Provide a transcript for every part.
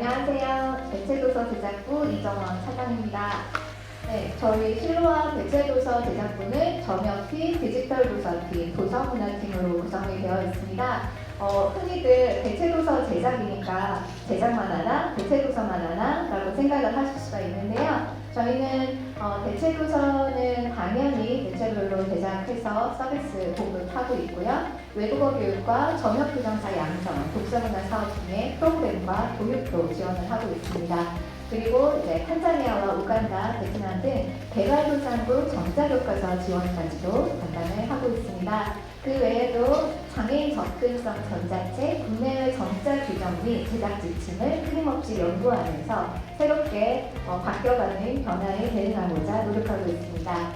안녕하세요. 대체도서 제작부 이정원 차장입니다. 네, 저희 실로암 대체도서 제작부는 점역팀, 디지털도서팀, 도서문화팀으로 구성이 되어 있습니다. 흔히들 대체도서 제작이니까 제작만 하나, 대체도서만 하나 라고 생각을 하실 수가 있는데요. 저희는 대체도서는 당연히 대체별로 제작해서 서비스 공급하고 있고요. 외국어 교육과 점역규정사 양성, 독서문화 사업 등의 프로그램과 교육도 지원을 하고 있습니다. 그리고 이제 탄자니아와 우간다, 베트남 등 개발도상국 정자교과서 지원까지도 담당을 하고 있습니다. 그 외에도 장애인 접근성 전자책, 국내외 정자 규정 및 제작 지침을 끊임없이 연구하면서 새롭게 바뀌어가는 변화에 대응하고자 노력하고 있습니다.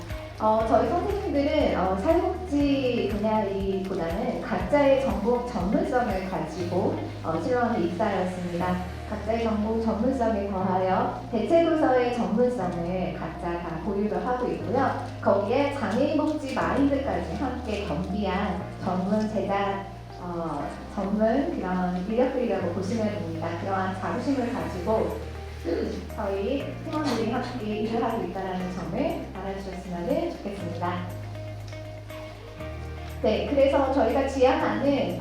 저희 선생님들은 사회복지 분야보다는 각자의 전공 전문성을 가지고 실로암에 입사하였습니다. 각자의 전공 전문성에 더하여 대체도서의 전문성을 각자 다 보유를 하고 있고요. 거기에 장애인 복지 마인드까지 함께 겸비한 전문 제작 전문 그런 인력들이라고 보시면 됩니다. 그러한 자부심을 가지고 저희 팀원들이 함께 일을 하고 있다는 점을 알아주셨으면 좋겠습니다. 네, 그래서 저희가 지향하는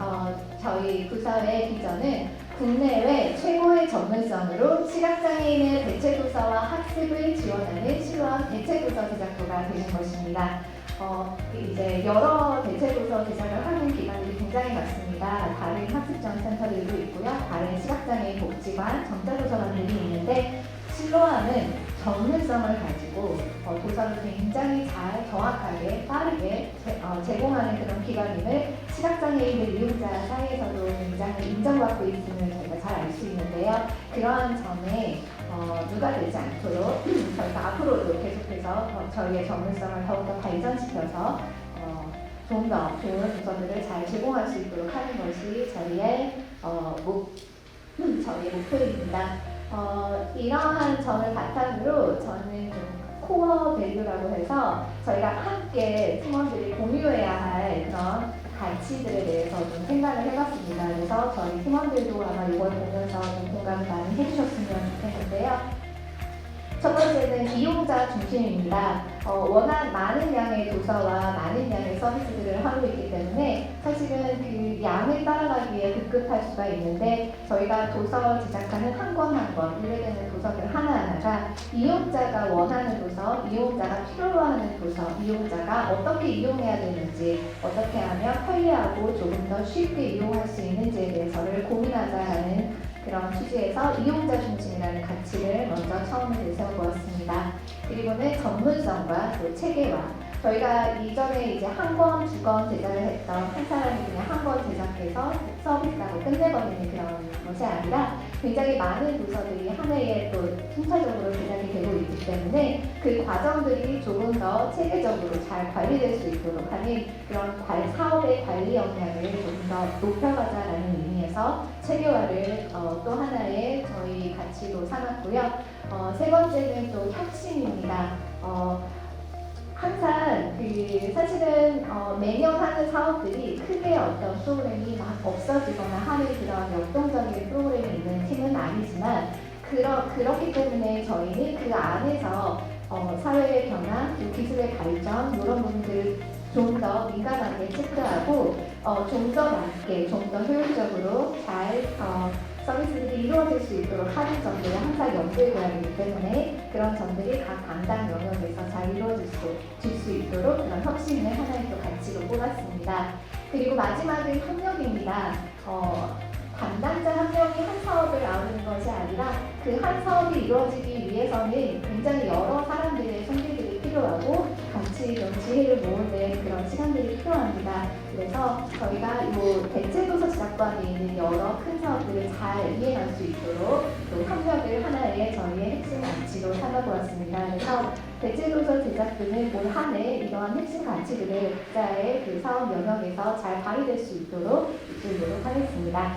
저희 부서의 비전은 국내외 최고의 전문성으로 시각장애인의 대체도서와 학습을 지원하는 실로암 대체도서 제작부가 되는 것입니다. 이제 여러 대체도서 제작을 하는 기관들이 굉장히 많습니다. 다른 학습지원센터들도 있고요. 다른 시각장애인 복지관, 정자도서관들이 있는데 실로암은 전문성을 가지고 도서를 굉장히 잘, 정확하게, 빠르게 제공하는 그런 기관임을 시각장애인들 이용자 사이에서도 굉장히 인정받고 있음을 저희가 잘 알 수 있는데요. 그러한 점에 누가 되지 않도록 저희가 앞으로도 계속해서 저희의 전문성을 더욱더 발전시켜서 좀 더 좋은 도서들을 잘 제공할 수 있도록 하는 것이 저희의 목표입니다. 이러한 점을 바탕으로 저는 좀 코어 밸류라고 해서 저희가 함께 팀원들이 공유해야 할 그런 가치들에 대해서 좀 생각을 해봤습니다. 그래서 저희 팀원들도 아마 이걸 보면서 좀 공감을 많이 해주셨으면 좋겠는데요. 첫 번째는 이용자 중심입니다. 워낙 많은 양의 도서와 많은 양의 서비스들을 하고 있기 때문에 사실은 그 양을 따라가기에 급급할 수가 있는데 저희가 도서 제작하는 한 권 한 권, 분류되는 도서들 하나하나가 이용자가 원하는 도서, 이용자가 필요로 하는 도서, 이용자가 어떻게 이용해야 되는지, 어떻게 하면 편리하고 조금 더 쉽게 이용할 수 있는지에 대해서를 고민하자라는 그런 취지에서 이용자 중심이라는 가치를 먼저 처음에 내세워보았습니다. 그리고는 전문성과 또 체계화. 저희가 이전에 이제 한 권, 두 권 제작을 했던 한 사람이 그냥 한 권 제작해서 서비스하고 끝내버리는 그런 것이 아니라 굉장히 많은 도서들이 한 해에 또 순차적으로 제작이 되고 있기 때문에 그 과정들이 조금 더 체계적으로 잘 관리될 수 있도록 하는 그런 사업의 관리 역량을 조금 더 높여가자라는 의미에서 체계화를 또 하나의 저희 가치로 삼았고요. 세 번째는 또 혁신입니다. 항상 사실은 매년 하는 사업들이 크게 어떤 프로그램이 막 없어지거나 하는 그런 역동적인 프로그램이 있는 팀은 아니지만 그렇기 때문에 저희는 그 안에서 사회의 변화, 기술의 발전 이런 부분들을 좀 더 민감하게 체크하고 좀 더 낮게, 좀 더 효율적으로 잘 서비스들이 이루어질 수 있도록 하는 점들을 항상 염두에 둬야 되기 때문에 그런 점들이 각 담당 영역에서 잘 이루어질 수 있도록 그런 혁신을 하나의 또 가치로 뽑았습니다. 그리고 마지막은 협력입니다. 담당자 한 명이 한 사업을 아우르는 것이 아니라 그 한 사업이 이루어지기 위해서는 굉장히 여러 사람들의 손길들이 필요하고 같이 좀 지혜를 모으는 그런 시간들이 필요합니다. 그래서 저희가 이 대체도서 제작부 안에 있는 여러 큰 사업들을 잘 이해할 수 있도록 또 협력을 하나의 저희의 핵심 가치로 삼아보았습니다. 그래서 대체도서 제작부는 올 한 해 이러한 핵심 가치들을 각자의 그 사업 영역에서 잘 발휘될 수 있도록 이끌도록 하겠습니다.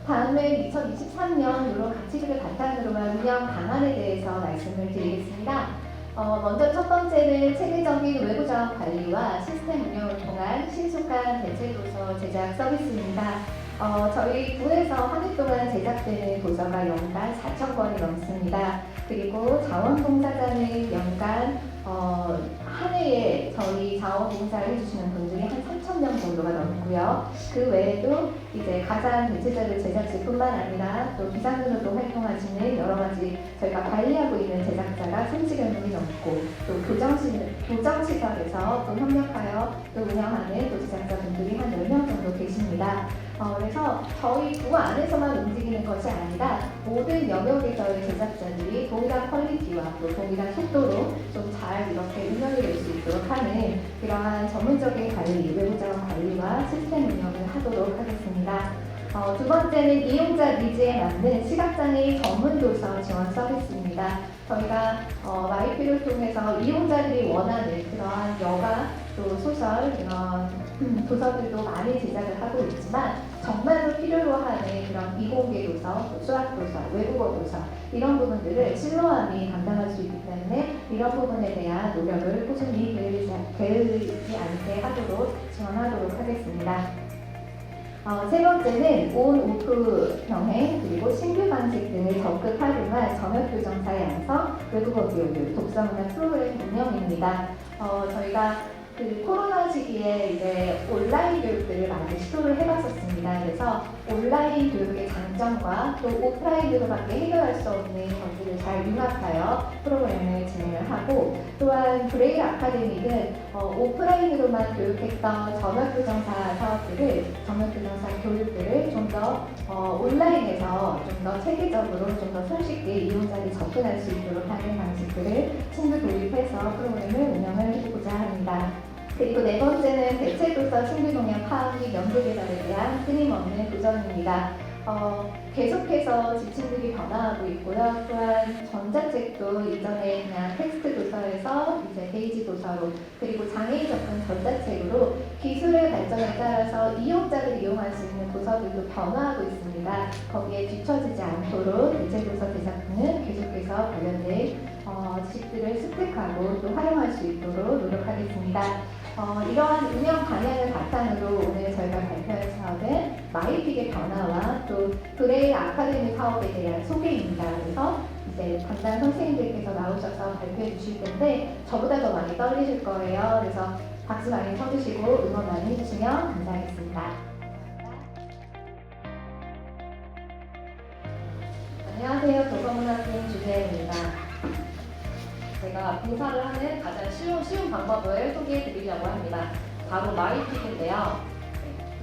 다음은 2023년 이런 가치들을 바탕으로 한 운영 방안에 대해서 말씀을 드리겠습니다. 먼저 첫 번째는 체계적인 외부 자원 관리와 시스템 운영을 통한 신속한 대체도서 제작 서비스입니다. 저희 부에서 한 해 동안 제작되는 도서가 연간 4,000권이 넘습니다. 그리고 자원봉사자는 연간 한 해에 저희 자원봉사를 해주시는 분들이 한 3,000명 정도가 넘고요. 그 외에도 이제 가상 대체자료 제작진뿐만 아니라 또 비상근로도 활동하시는 여러 가지 저희가 관리하고 있는 제작자가 30여 명이 넘고 또 교정시설에서 또 협력하여 또 운영하는 또 제작자분들이 한 10명 정도 계십니다. 그래서 저희 부 안에서만 움직이는 것이 아니라 모든 영역에서의 제작자들이 동일한 퀄리티와 또 동일한 속도로 좀 잘 이렇게 운영이 될 수 있도록 하는 그러한 전문적인 관리, 외부자원 관리와 시스템 운영을 하도록 하겠습니다. 두 번째는 이용자 니즈에 맞는 시각장애인 전문 도서 지원 서비스입니다. 저희가 마이피를 통해서 이용자들이 원하는 그러한 여가 또 소설 이런 도서들도 많이 제작을 하고 있지만 정말로 필요로 하는 그런 이공계 도서, 수학 도서, 외국어 도서 이런 부분들을 실로암이 담당할 수 있기 때문에 이런 부분에 대한 노력을 꾸준히 게으르지 않게 하도록 지원하도록 하겠습니다. 세 번째는 온, 오프 병행 그리고 신규 방식 등을 적극 활용한 점역교정사 양성, 외국어 교육, 독서문화 프로그램 운영입니다. 저희가 그 코로나 시기에 이제 온라인 교육들을 많이 시도를 해봤었습니다. 그래서 온라인 교육의 장점과 또 오프라인으로밖에 해결할 수 없는 것들을 잘 융합하여 프로그램을 진행을 하고 또한 브레일 아카데미는 오프라인으로만 교육했던 점역교정사 사업들을 점역교정사 교육들을 좀 더 온라인에서 좀 더 체계적으로 좀 더 손쉽게 이용자들이 접근할 수 있도록 하는 방식들을 친구 도입해서 프로그램을 운영을 해보고자 합니다. 그리고 네 번째는 대체도서 신규동향 파악 및 연구 개발에 대한 끊임없는 도전입니다. 계속해서 지침들이 변화하고 있고요. 또한 전자책도 이전에 그냥 텍스트 도서에서 이제 페이지 도서로 그리고 장애인 접근 전자책으로 기술의 발전에 따라서 이용자들이 이용할 수 있는 도서들도 변화하고 있습니다. 거기에 뒤처지지 않도록 대체도서 제작부는 계속해서 관련된 지식들을 습득하고 또 활용할 수 있도록 노력하겠습니다. 이러한 운영 방향을 바탕으로 오늘 저희가 발표할 사업은 마이픽의 변화와 또 브레일 아카데미 사업에 대한 소개입니다. 그래서 이제 담당 선생님들께서 나오셔서 발표해 주실 텐데 저보다 더 많이 떨리실 거예요. 그래서 박수 많이 쳐주시고 응원 많이 해주시면 감사하겠습니다. 안녕하세요. 도서문화팀 주재입니다. 제가 봉사를 하는 가장 쉬운 방법을 소개해 드리려고 합니다. 바로 마이픽인데요.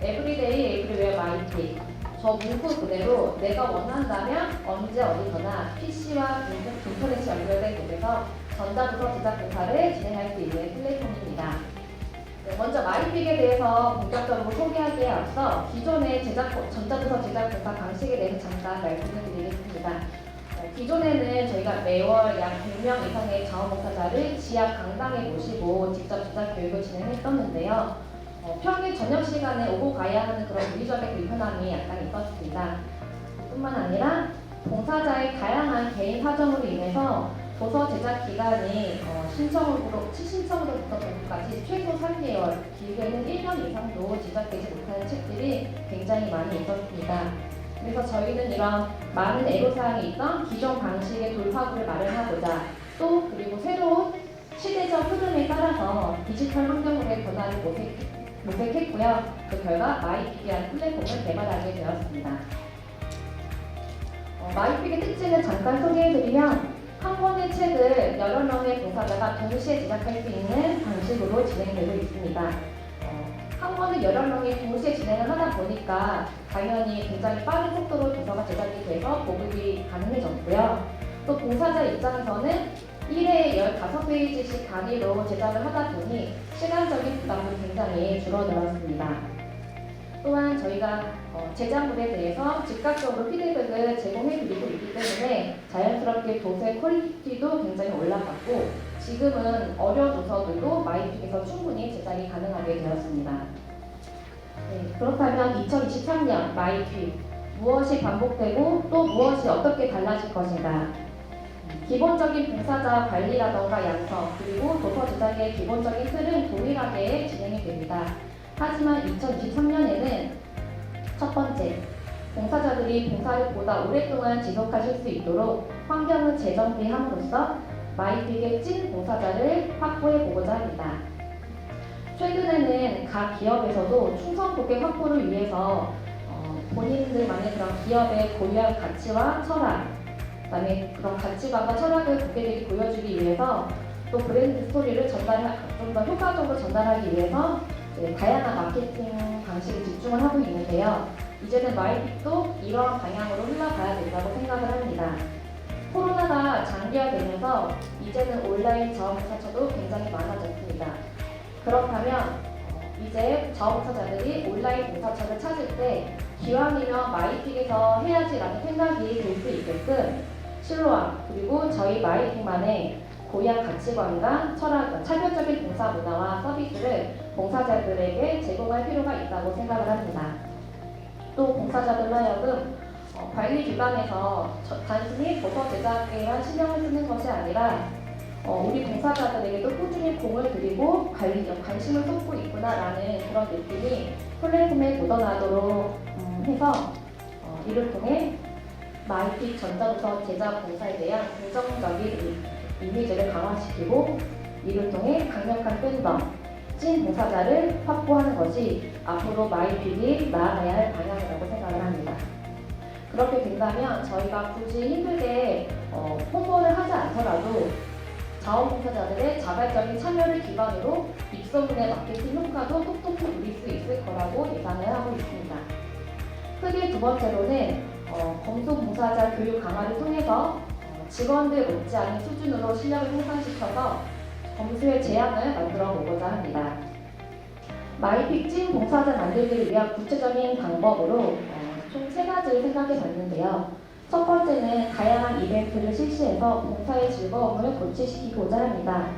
에브리데이 에브리웨어 마이픽. 저 문구 그대로 내가 원한다면 언제 어디서나 PC와 인터넷이 연결된 곳에서 전자도서 제작 봉사를 진행할 수 있는 플랫폼입니다. 먼저 마이픽에 대해서 본격적으로 소개하기에 앞서 기존의 전자도서 제작 봉사 방식에 대해서 잠깐 말씀을 드리겠습니다. 기존에는 저희가 매월 약 100명 이상의 자원봉사자를 지역 강당에 모시고 직접 제작 교육을 진행했었는데요. 평일 저녁 시간에 오고 가야 하는 그런 물리적인 불편함이 약간 있었습니다. 뿐만 아니라 봉사자의 다양한 개인 사정으로 인해서 도서 제작 기간이 신청으로부터 공부까지 최소 3개월, 길게는 1년 이상도 제작되지 못하는 책들이 굉장히 많이 있었습니다. 그래서 저희는 이런 많은 애로사항이 있던 기존 방식의 돌파구를 마련하고자 또 그리고 새로운 시대적 흐름에 따라서 디지털 환경으로의 변화를 모색했고요. 그 결과 마이픽이라는 플랫폼을 개발하게 되었습니다. 마이픽의 특징을 잠깐 소개해드리면 한 권의 책을 여러 명의 봉사자가 동시에 제작할 수 있는 방식으로 진행되고 있습니다. 한 권을 여러 명이 동시에 진행을 하다 보니까 당연히 굉장히 빠른 속도로 도서가 제작이 돼서 보급이 가능해졌고요. 또 봉사자 입장에서는 1회에 15페이지씩 단위로 제작을 하다 보니 시간적인 부담도 굉장히 줄어들었습니다. 또한 저희가 제작물에 대해서 즉각적으로 피드백을 제공해드리고 있기 때문에 자연스럽게 도서의 퀄리티도 굉장히 올라갔고 지금은 어려운 도서들도 마이픽에서 충분히 제작이 가능하게 되었습니다. 네, 그렇다면 2023년 마이픽 무엇이 반복되고 또 무엇이 어떻게 달라질 것인가? 기본적인 봉사자 관리라던가 양성 그리고 도서 제작의 기본적인 틀은 동일하게 진행이 됩니다. 하지만 2023년에는 첫 번째, 봉사자들이 봉사를 보다 오랫동안 지속하실 수 있도록 환경을 재정비함으로써 마이픽의 찐 봉사자를 확보해 보고자 합니다. 최근에는 각 기업에서도 충성 고객 확보를 위해서 본인들만의 그런 기업의 고유한 가치와 철학, 그다음에 그런 가치관과 철학을 고객에게 보여주기 위해서 또 브랜드 스토리를 좀 더 효과적으로 전달하기 위해서 다양한 마케팅 방식에 집중을 하고 있는데요. 이제는 마이픽도 이러한 방향으로 흘러가야 된다고 생각을 합니다. 코로나가 장기화되면서 이제는 온라인 자원봉사처도 굉장히 많아졌습니다. 그렇다면 이제 자원봉사자들이 온라인 봉사처를 찾을 때 기왕이면 마이픽에서 해야지라는 생각이 들 수 있게끔 실로암 그리고 저희 마이픽만의 고유한 가치관과 철학, 차별적인 봉사 문화와 서비스를 봉사자들에게 제공할 필요가 있다고 생각을 합니다. 또 봉사자들로 하여금 관리 기관에서 단순히 도서 제작에만 신경을 쓰는 것이 아니라 우리 봉사자들에게도 꾸준히 공을 들이고 관심을 쏟고 있구나라는 그런 느낌이 플랫폼에 묻어나도록 해서 이를 통해 마이픽 전자도서 제작 봉사에 대한 긍정적인 이미지를 강화시키고 이를 통해 강력한 팬덤, 찐 봉사자를 확보하는 것이 앞으로 마이픽이 나아가야 할 방향이라고 생각을 합니다. 그렇게 된다면 저희가 굳이 힘들게 홍보를 하지 않더라도 자원봉사자들의 자발적인 참여를 기반으로 입소문의 마케팅 효과도 톡톡히 누릴 수 있을 거라고 예상을 하고 있습니다. 크게 두 번째로는 검소봉사자 교육 강화를 통해서 직원들 못지않은 수준으로 실력을 향상시켜서 검수의 제안을 만들어 보고자 합니다. 마이픽 찐 봉사자 만들기를 위한 구체적인 방법으로 총 3가지를 생각해 봤는데요. 첫 번째는 다양한 이벤트를 실시해서 봉사의 즐거움을 고취시키고자 합니다.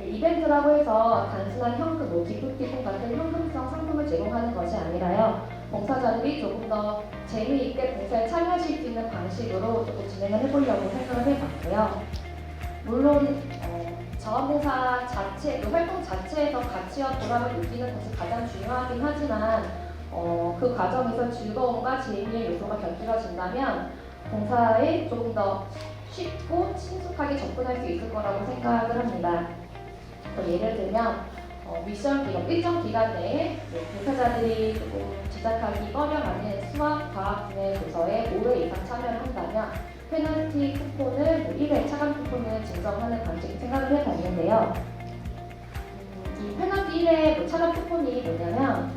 이벤트라고 해서 단순한 현금, 기프티콘 같은 현금성 상품을 제공하는 것이 아니라요. 봉사자들이 조금 더 재미있게 봉사에 참여하실 수 있는 방식으로 조금 진행을 해보려고 생각을 해봤고요. 물론 자원봉사 자체, 활동 자체에서 가치와 보람을 느끼는 것이 가장 중요하긴 하지만 그 과정에서 즐거움과 재미의 요소가 곁들여진다면 봉사에 조금 더 쉽고 친숙하게 접근할 수 있을 거라고 생각을 합니다. 예를 들면 미션 기간, 일정 기간 내에 봉사자들이 조금 제작하기 꺼려하는 수학, 과학 분야 도서에 5회 이상 참여를 한다면 페널티 쿠폰을 1회 차감 쿠폰을 증정하는 방식을 생각을 해봤는데요. 이 페널티 1회 차감 쿠폰이 뭐냐면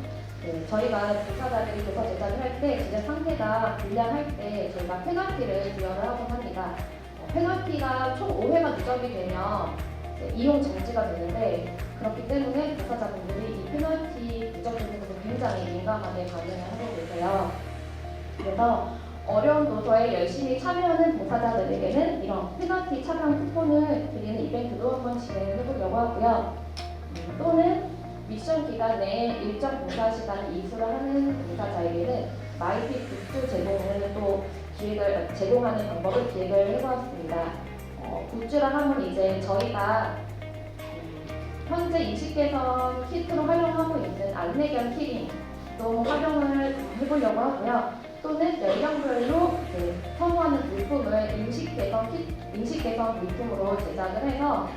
저희가 봉사자들이 도서 제작을 할 때 제작 상태가 불량할 때 저희가 페널티를 부여를 하곤 합니다. 페널티가 총 5회가 누적이 되면 이용 정지가 되는데 그렇기 때문에 봉사자분들이 이 페널티 누적되는 것에 굉장히 민감하게 반응을 하고 계세요. 그래서 어려운 도서에 열심히 참여하는 봉사자들에게는 이런 페널티 차감 쿠폰을 드리는 이벤트도 한번 진행을 해보려고 하고요. 또는 미션 기간 내에 일정 봉사 시간을 이수를 하는 봉사자에게는 마이픽 굿즈 제공을 또 제공하는 방법을 기획을 해보았습니다. 굿즈라 하면 이제 저희가 현재 인식 개선 키트로 활용하고 있는 안내견 키링도 활용을 해보려고 하고요. 또는 연령별로 선호하는 물품을 인식 개선 물품으로 제작을 해서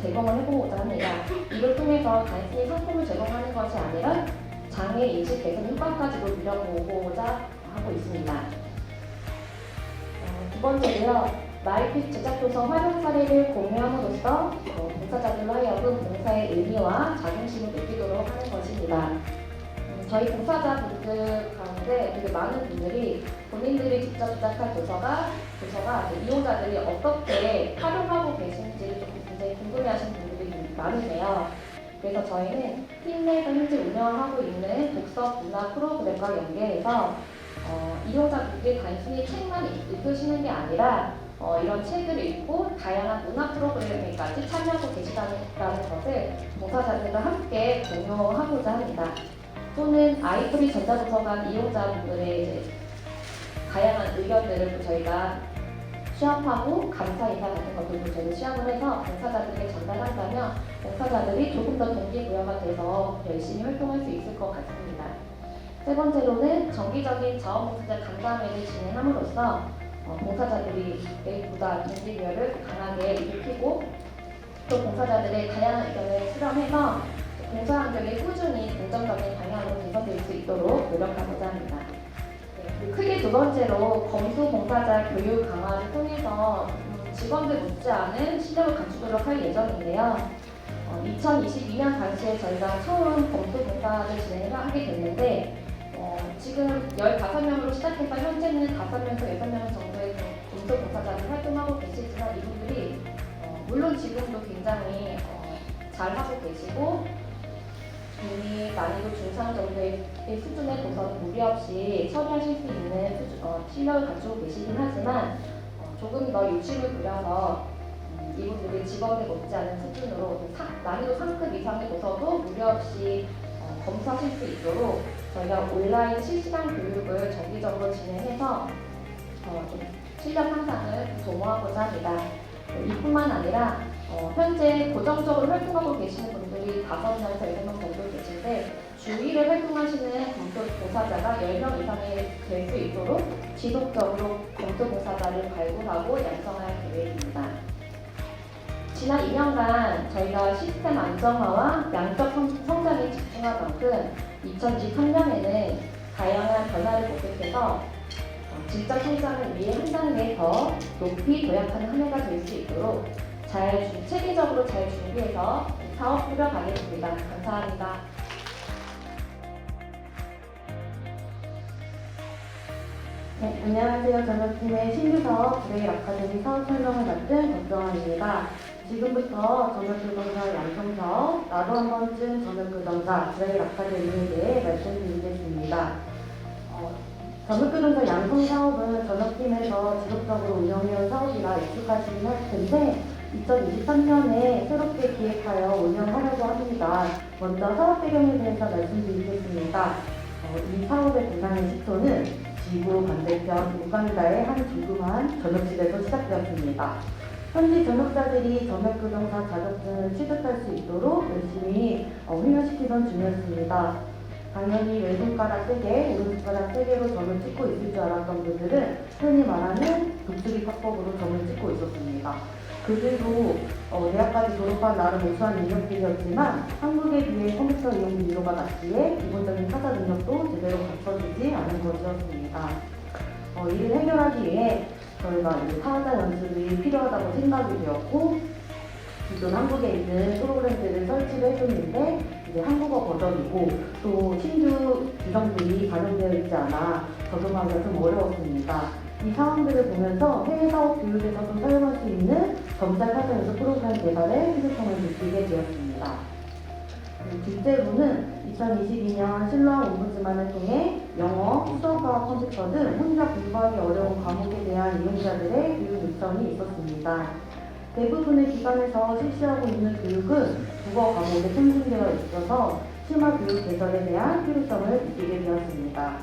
제공을 해보고자 합니다. 이걸 통해서 단순히 상품을 제공하는 것이 아니라 장애 인식 개선 효과까지도 누려보고자 하고 있습니다. 두 번째로요. 마이픽 제작도서 활용 사례를 공유함으로써 봉사자들로 하여금 봉사의 의미와 자긍심을 느끼도록 하는 것입니다. 저희 봉사자분들 가운데 되게 많은 분들이 본인들이 직접 제작한 도서가 이용자들이 어떻게 활용하고 계신지를 조금 굉장히 궁금해하시는 분들이 많으세요. 그래서 저희는 팀 내에서 현재 운영하고 있는 독서 문화 프로그램과 연계해서 이용자분들이 단순히 책만 읽으시는 게 아니라 이런 책을 읽고 다양한 문화 프로그램에까지 참여하고 계시다는 것을 봉사자들과 함께 공유하고자 합니다. 또는 아이프리 전자도서관 이용자분들의 다양한 의견들을 저희가 취합하고 감사 인사 같은 것들도 저희가 취합을 해서 봉사자들에게 전달한다면 봉사자들이 조금 더 동기부여가 돼서 열심히 활동할 수 있을 것 같습니다. 세 번째로는 정기적인 자원봉사자 간담회를 진행함으로써 봉사자들이 내일보다 동기부여를 강하게 일으키고 또 봉사자들의 다양한 의견을 수렴해서 봉사 환경이 꾸준히 긍정적인 방향으로 개선될 수 있도록 노력하고자 합니다. 그리고 크게 두 번째로 검수 봉사자 교육 강화를 통해서 직원들 못지않은 실력을 갖추도록 할 예정인데요. 2022년 당시에 저희가 처음 검수 봉사를 진행을 하게 됐는데 지금 15명으로 시작해서 현재는 5명에서 6명 정도의 검수 봉사자를 활동하고 계시지만 이분들이 물론 지금도 굉장히 잘하고 계시고 이미 난이도 중상 정도의 수준의 도서는 무리 없이 처리하실 수 있는 실력을 갖추고 계시긴 하지만 조금 더 욕심을 부려서 이분들이 직원들 못지않은 수준으로 난이도 상급 이상의 도서도 무리 없이 검수하실 수 있도록 저희가 온라인 실시간 교육을 정기적으로 진행해서 좀 실력 향상을 도모하고자 합니다. 이뿐만 아니라 현재 고정적으로 활동하고 계시는 분들이 5명에서 6명 정도 계신데 주일에 활동하시는 검토봉사자가 10명 이상이 될 수 있도록 지속적으로 검토봉사자를 발굴하고 양성할 계획입니다. 지난 2년간 저희가 시스템 안정화와 양적 성장에 집중한 만큼 2023년에는 다양한 변화를 목격해서 질적 성장을 위해 한 단계 더 높이 도약하는 한 해가 될 수 있도록 체계적으로 잘 준비해서 사업 꾸려가겠습니다. 감사합니다. 네, 안녕하세요. 전업팀의 신규 사업 브레일 아카데미 사업 설명을 맡은 권정환입니다. 지금부터 전업교정사 양성사업, 나도 한 번쯤 전업교정사 브레일 아카데미에 대해 말씀드리겠습니다. 전업교정사 양성사업은 전업팀에서 지속적으로 운영해온 사업이라 익숙하시긴 할 텐데 2023년에 새롭게 기획하여 운영하려고 합니다. 먼저 사업 배경에 대해서 말씀드리겠습니다. 이 사업의 대상의 시초는 지구 반대편 우간다의 한 조그만 전업실에서 시작되었습니다. 현지 전업자들이 전업교정사 자격증을 취득할 수 있도록 열심히 훈련시키던 중이었습니다. 당연히 왼손가락 3개, 오른손가락 3개로 점을 찍고 있을 줄 알았던 분들은 흔히 말하는 독수리 화법으로 점을 찍고 있었습니다. 그들도 대학까지 졸업한 나름 우수한 인력들이었지만 한국에 비해 컴퓨터 이용 빈도가 낮기에 기본적인 타자 능력도 제대로 갖춰지지 않은 것이었습니다. 이를 해결하기 위해 저희가 이제 타자 연습이 필요하다고 생각이 되었고 기존 한국에 있는 프로그램들을 설치를 해줬는데 이제 한국어 버전이고 또 신규 규정들이 반영되어 있지 않아 적용하기가 좀 어려웠습니다. 이 상황들을 보면서 해외 사업 교육에서도 사용할 수 있는 점자 타자 연습 프로그램 개발의 필요성을 느끼게 되었습니다. 둘째로는 2022년 실로암 옴부즈만을 통해 영어, 수학과 컴퓨터 등 혼자 공부하기 어려운 과목에 대한 이용자들의 교육 요청이 있었습니다. 대부분의 기관에서 실시하고 있는 교육은 국어 과목에 편중되어 있어서 심화 교육 개설에 대한 필요성을 느끼게 되었습니다.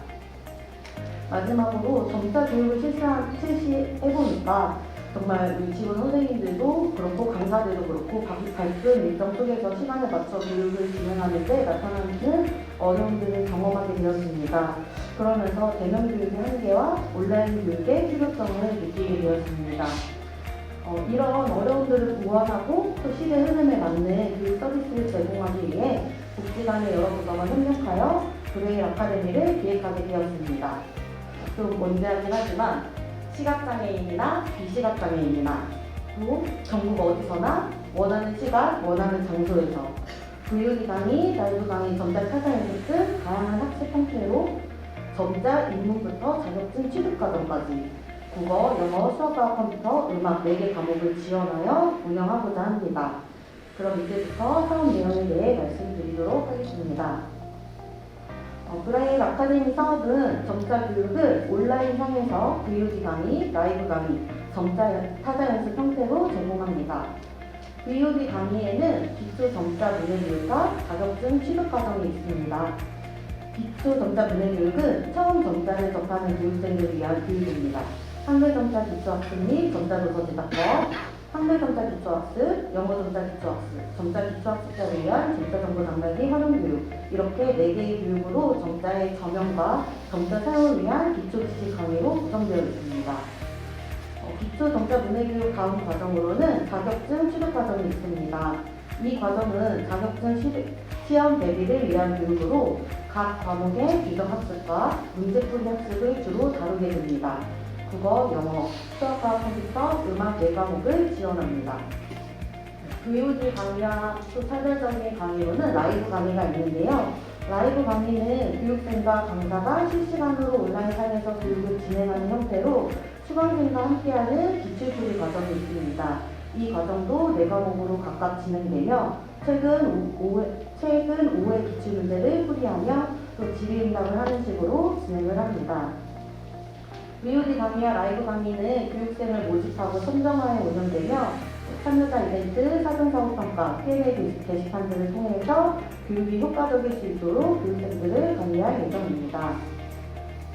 마지막으로 점자 교육을 실시해보니까 정말 우리 직원 선생님들도 그렇고 강사들도 그렇고 발표 일정 속에서 시간에 맞춰 교육을 진행하는데 나타나는 어려움들을 경험하게 되었습니다. 그러면서 대면 교육의 한계와 온라인 교육의 필요성을 느끼게 되었습니다. 이런 어려움들을 보완하고 또 시대 흐름에 맞는 교육 서비스를 제공하기 위해 복지관의 여러 부서가 협력하여 브레일 아카데미를 기획하게 되었습니다. 좀 먼데하긴 하지만 시각장애인이나 비시각장애인이나 또 전국 어디서나 원하는 시각, 원하는 장소에서 교육이 강의, 라이브 강의, 점자 타자 연습 등 다양한 학습 형태로 점자 입문부터 자격증 취득 과정까지 국어, 영어, 수학과 컴퓨터, 음악 4개 과목을 지원하여 운영하고자 합니다. 그럼 이제부터 사업 내용에 대해 말씀드리도록 하겠습니다. 브레일 아카데미 사업은 점자 교육을 온라인상에서 VOD 강의, 라이브 강의, 점자 타자 연습 형태로 제공합니다. VOD 강의에는 기초 점자 문해 교육과 자격증 취득 과정이 있습니다. 기초 점자 문해 교육은 처음 점자를 접하는 교육생들을 위한 교육입니다. 한글 점자 기초 학습 및 점자 도서 제작법, 한글점자 기초학습, 영어점자 기초학습, 점자 기초학습자를 위한 점자정보 담당기 활용교육 이렇게 4개의 교육으로 점자의 저명과 점자 사용을 위한 기초지식 강의로 구성되어 있습니다. 기초 점자 문해교육 다음 과정으로는 자격증 취득 과정이 있습니다. 이 과정은 자격증 시험 대비를 위한 교육으로 각 과목의 규정 학습과 문제풀이 학습을 주로 다루게 됩니다. 국어, 영어, 수학과 컴퓨터, 음악 4과목을 지원합니다. VOD 강의와 또 차별적인 강의로는 라이브 강의가 있는데요. 라이브 강의는 교육생과 강사가 실시간으로 온라인상에서 교육을 진행하는 형태로 수강생과 함께하는 기출풀이 과정이 있습니다. 이 과정도 4과목으로 각각 진행되며 최근 5회 기출문제를 풀이하며 또 질의응답을 하는 식으로 진행을 합니다. VOD 강의와 라이브 강의는 교육생을 모집하고 선정하에 운영되며 참여자 이벤트, 사전사고평가, Q&A 게시판 등을 통해서 교육이 효과적일 수 있도록 교육생들을 관리할 예정입니다.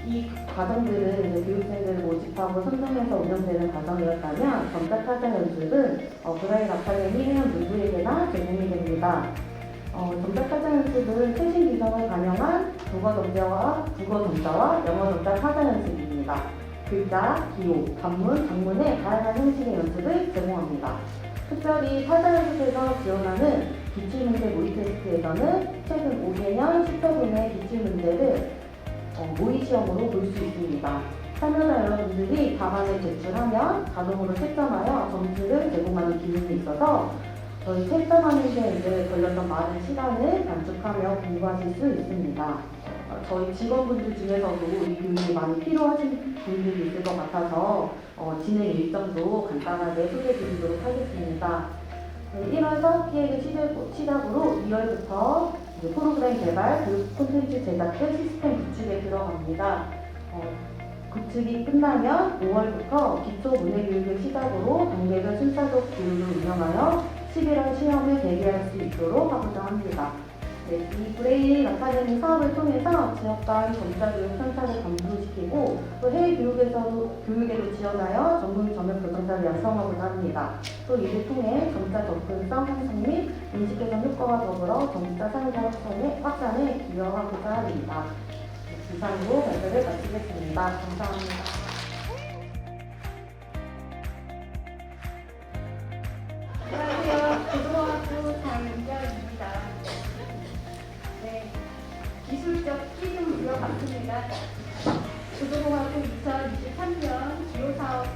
이 과정들은 교육생들을 모집하고 선정해서 운영되는 과정이었다면 점자타자 연습은 브라일 아카데미 회원 누구에게나 제공이 됩니다. 점자타자 연습은 최신 기성을 반영한 국어점자와 영어점자 타자 연습입니다. 글자, 기호, 단문, 장문의 다양한 형식의 연습을 제공합니다. 특별히 타자 연습에서 지원하는 기출문제 모의 테스트에서는 최근 5개년 10회분의 기출문제를 모의 시험으로 볼 수 있습니다. 참여자 여러분들이 답안을 제출하면 자동으로 채점하여 점수를 제공하는 기능이 있어서 저희 채점하는 데 걸렸던 많은 시간을 단축하며 공부하실 수 있습니다. 저희 직원분들 중에서도 이 교육이 많이 필요하신 분들이 있을 것 같아서 진행 일정도 간단하게 소개해드리도록 하겠습니다. 1월 사업기획을 시작으로 2월부터 프로그램 개발, 교육 콘텐츠 제작 등 시스템 구축에 들어갑니다. 구축이 끝나면 5월부터 기초 문해교육을 시작으로 단계별 순차적 교육을 운영하여 11월 시험에 대비할 수 있도록 하고자 합니다. 이 브레일 아카데미 사업을 통해서 지역 간 점자 교육 편차를 감소시키고 또 해외 교육에도 지원하여 전문 점역 교정자를 양성하고자 합니다. 또 이를 통해 점자 접근성 향상 및 인식 개선 효과와 더불어 점자 사용자 확산에 기여하고자 합니다. 이상으로 발표를 마치겠습니다. 감사합니다. 안녕하세요. 고등어학부 장윤경입니다. 네, 기술적 키 좀 물어봤습니다. 고등어학부 2023년 주요 사업을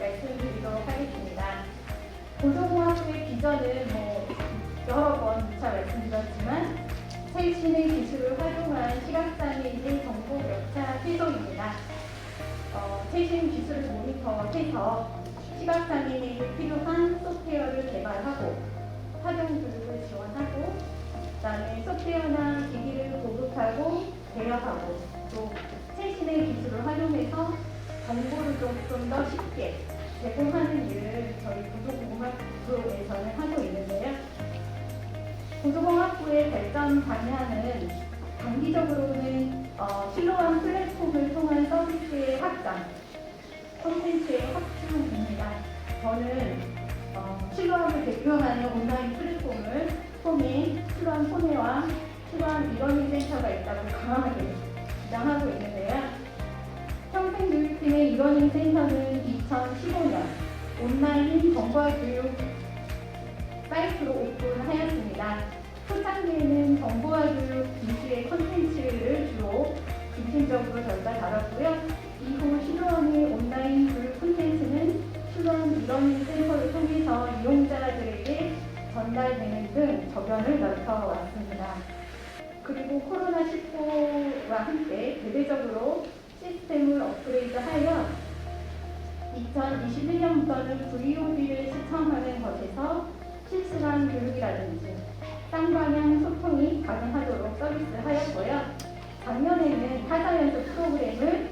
말씀드리도록 하겠습니다. 고등어학부의 비전은 여러 번 누차 말씀드렸지만 최신의 기술을 활용한 시각장애인의 정보 격차 해소입니다. 최신 기술을 모니터해서 시각장애인에게 필요한 소프트웨어를 개발하고 활용 교육을 지원하고 그다음에 소프트웨어나 기기를 보급하고 대여하고 또 최신의 기술을 활용해서 정보를 좀 더 쉽게 제공하는 일을 저희 고등공학부에서는 하고 있는데요. 고등공학부의 발전 방향은 단기적으로는 실로암 플랫폼을 통한 서비스의 확장, 콘텐츠의 확충입니다. 저는 실로암을 대표하는 온라인 플랫폼을 통해 실로암 손해와 실로암 이러닝 센터가 있다고 강하게 주장하고 있는데요. 평생교육팀의 이러닝 센터는 2015년 온라인 정보화 교육 사이트로 오픈하였습니다. 초창기에는 정보화 교육 기술의 콘텐츠를 주로 중심적으로 저희가 다뤘고요. 이후 실로암의 온라인 교육 콘텐츠는 실로암 이러닝 센터를 통해서 이용자들에게 전달되는 등 저변을 넓혀왔습니다. 그리고 코로나19와 함께 대대적으로 시스템을 업그레이드하여 2021년부터는 VOD를 시청하는 것에서 실시간 교육이라든지 쌍방향 소통이 가능하도록 서비스하였고요. 작년에는 타자 연습 프로그램을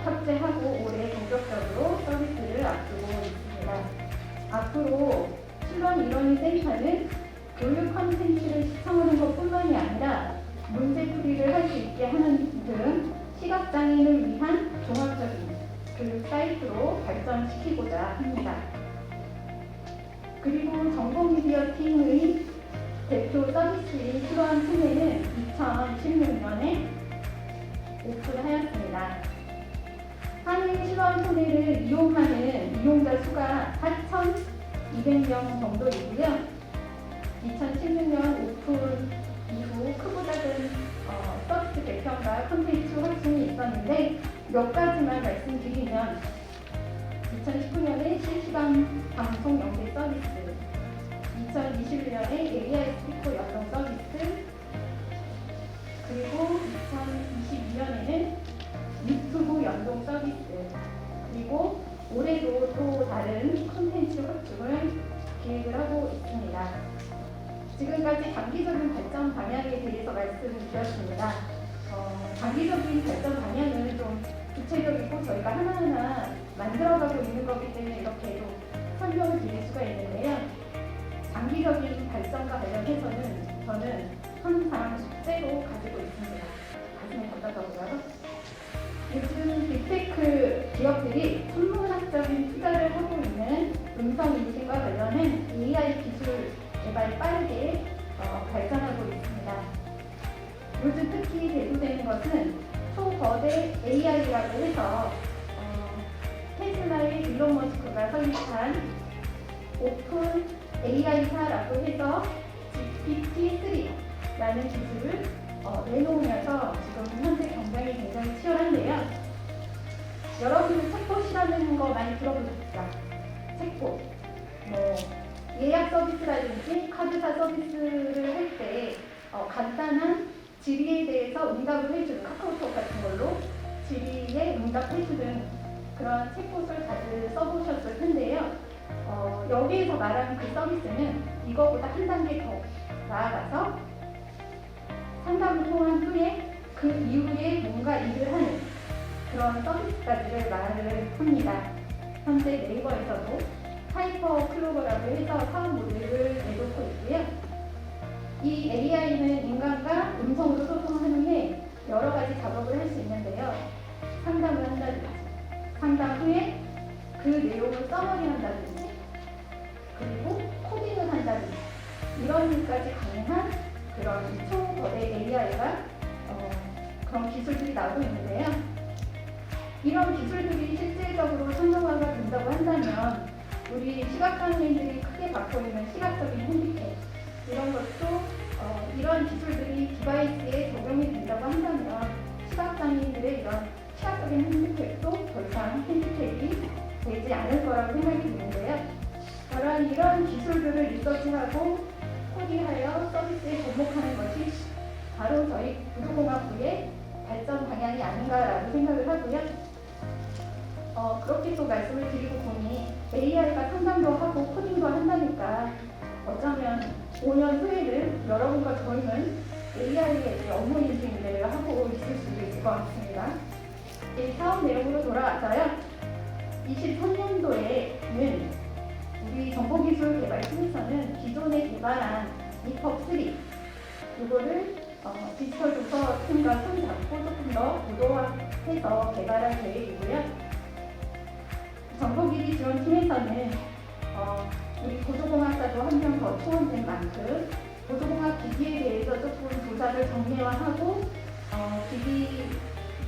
탑재하고 올해 본격적으로 서비스를 앞두고 있습니다. 앞으로 실로암 이러닝 센터는 교육 콘텐츠를 시청하는 것뿐만이 아니라 문제풀이를 할 수 있게 하는 등 시각장애인을 위한 종합적인 교육 사이트로 발전시키고자 합니다. 그리고 정보미디어 팀의 대표 서비스인 실원 투네는 2016년에 오픈하였습니다. 한일 실원 투네를 이용하는 이용자 수가 4,200명 정도이고요. 2016년 오픈 이후 크고 작은 서비스 개편과 콘텐츠 확충이 있었는데 몇 가지만 말씀드리면 2019년에 실시간 방송 연계 서비스, 2021년에 AI 스피커 연동 서비스, 그리고 2022년에는 유튜브 연동 서비스, 그리고 올해도 또 다른 콘텐츠 확충을 계획을 하고 있습니다. 지금까지 단기적인 발전 방향에 대해서 말씀드렸습니다. 단기적인 발전 방향은 좀 구체적이고 저희가 하나하나 만들어가고 있는 거기 때문에 이렇게 좀 설명을 드릴 수가 있는데요. 장기적인 발전과 관련해서는 저는 항상 숙제로 가지고 있습니다. 가슴에 담다가고요. 요즘 빅테크 기업들이 천문학적인 투자를 하고 있는 음성인식과 관련한 AI 기술 개발이 빠르게 발전하고 있습니다. 요즘 특히 대두되는 것은 초거대 AI라고 해서 테슬라의 일론 머스크가 설립한 오픈 AI사라고 해서 GPT-3라는 기술을 내놓으면서 지금 현재 경쟁이 굉장히 치열한데요. 여러분들 챗봇이라는 거 많이 들어보셨죠? 챗봇. 예약 서비스라든지 카드사 서비스를 할 때 간단한 질의에 대해서 응답을 해주는 카카오톡 같은 걸로 질의에 응답해주는 그런 챗봇을 다들 써보셨을 텐데요. 여기에서 말하는 그 서비스는 이거보다 한 단계 더 나아가서 상담을 통한 후에 그 이후에 뭔가 일을 하는 그런 서비스까지를 말을 합니다. 현재 네이버에서도 하이퍼 클로버라고 해서 사업 모델을 내놓고 있고요. 이 AI는 인간과 음성으로 소통한 후에 여러 가지 작업을 할 수 있는데요. 상담을 한다든지, 상담 후에 그 내용을 써머리한다든지, 그리고 코딩을 한다든지 이런 일까지 가능한 그런 초거대 AI가 그런 기술들이 나오고 있는데요. 이런 기술들이 실질적으로 상용화가 된다고 한다면 우리 시각장애인들이 크게 갖고 있는 시각적인 핸디캡 이런 것도 이런 기술들이 디바이스에 적용이 된다고 한다면 시각장애인들의 이런 시각적인 핸디캡도 더 이상 핸디캡이 되지 않을 거라고 생각이 드는데요. 그런 이런 기술들을 리서치하고 코디하여 서비스에 접목하는 것이 바로 저희 구조공학부의 발전 방향이 아닌가라고 생각을 하고요. 그렇게 또 말씀을 드리고 보니 AI가 상담도 하고 코딩도 한다니까 어쩌면 5년 후에는 여러분과 저희는 AI의 업무 인증을 하고 있을 수도 있을 것 같습니다. 이 사업 내용으로 돌아와서요. 23년도에는 우리 정보기술개발팀에서는 기존에 개발한 EPUB3 이거를 디지털 도서팀과 손잡고 조금 더 고도화해서 개발할 계획이고요. 정보기기 지원팀에서는 우리 고도공학사도 한 명 더 투원된 만큼 고도공학 기기에 대해서 조금 조사를 정례화하고 기기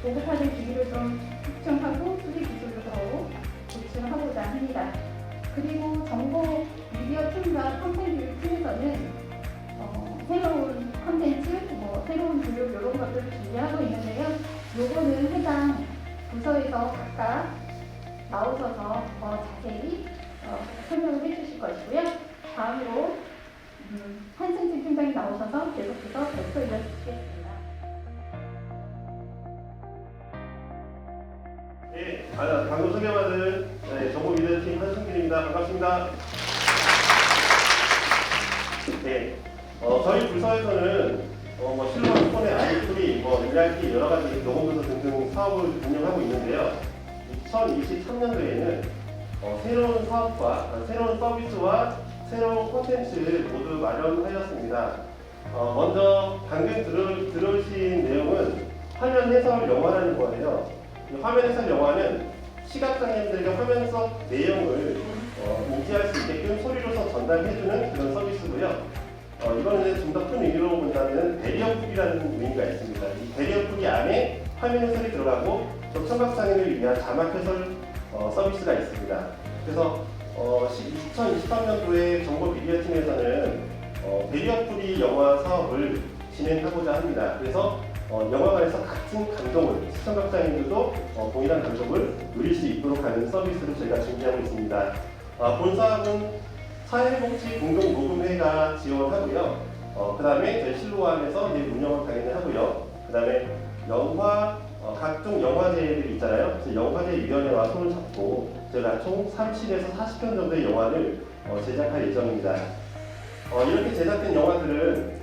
보급하는 기기를 좀 확충하고 수리 기술도 더욱 보충하고자 합니다. 그리고 정보 미디어 팀과 콘텐츠 교육 팀에서는 새로운 콘텐츠, 새로운 교육 이런 것들을 준비하고 있는데요. 요거는 해당 부서에서 각각 나오셔서 더 자세히 설명을 해주실 것이고요. 다음으로 한승진 팀장이 나오셔서 계속해서 발표해 주시겠습니다. 네, 방금 소개받은 정보미디어팀 한승진입니다. 반갑습니다. 네, 저희 부서에서는 실루엣 폰의 아이풀이, ERP 여러 가지 녹음부서 등등 사업을 운영하고 있는데요. 2023년도에는 새로운 사업과 새로운 서비스와 새로운 콘텐츠 모두 마련하였습니다. 먼저 방금 들으신 내용은 화면 해설 영화라는 거예요. 이 화면 해설 영화는 시각장애인들에게 화면 속 내용을 인지할 수 있게끔 소리로서 전달해주는 그런 서비스고요. 이거는 좀 더 큰 의미로 본다면 배리어풀이라는 의미가 있습니다. 이 배리어풀이 안에 화면 해설이 들어가고 또 청각장애를 위한 자막 해설 서비스가 있습니다. 그래서 2023년도에 정보 미디어팀에서는 배리어풀이 영화 사업을 진행하고자 합니다. 그래서 영화관에서 같은 감동을 시청각장애인들도 동일한 감동을 누릴 수 있도록 하는 서비스를 저희가 준비하고 있습니다. 본 사업은 사회복지 공동모금회가 지원하고요. 그 다음에 저희 실로암에서 운영을 당연히 하고요. 그 다음에 영화, 각종 영화제들이 있잖아요. 그래서 영화제위원회와 손을 잡고 저희가 총 30에서 40편 정도의 영화를 제작할 예정입니다. 이렇게 제작된 영화들은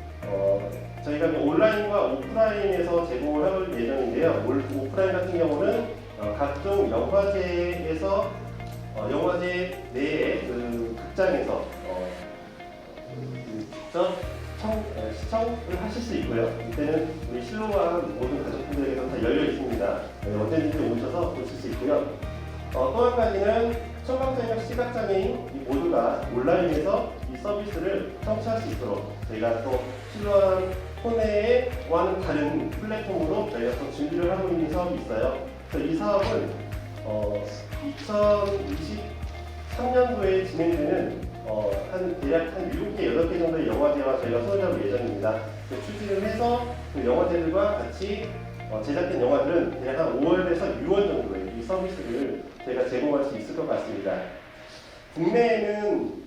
저희가 온라인과 오프라인에서 제공을 할 예정인데요. 오프라인 같은 경우는 각종 영화제에서 영화제 내에 그 극장에서 직접 시청을 하실 수 있고요. 이때는 우리 실로암 모든 가족분들에게서 다 열려 있습니다. 언제든지 오셔서 보실 수 있고요. 또 한 가지는 청각장애와 시각장애인 모두가 온라인에서 이 서비스를 청취할 수 있도록 저희가 또 실로암 폰에와는 다른 플랫폼으로 저희가 또 준비를 하고 있는 사업이 있어요. 그래서 이 사업은 2023년도에 진행되는 대략 한 7개, 8개 정도의 영화제와 저희가 손을 잡을 예정입니다. 추진을 해서 그 영화제들과 같이 제작된 영화들은 대략 한 5월에서 6월 정도에 이 서비스를 저희가 제공할 수 있을 것 같습니다. 국내에는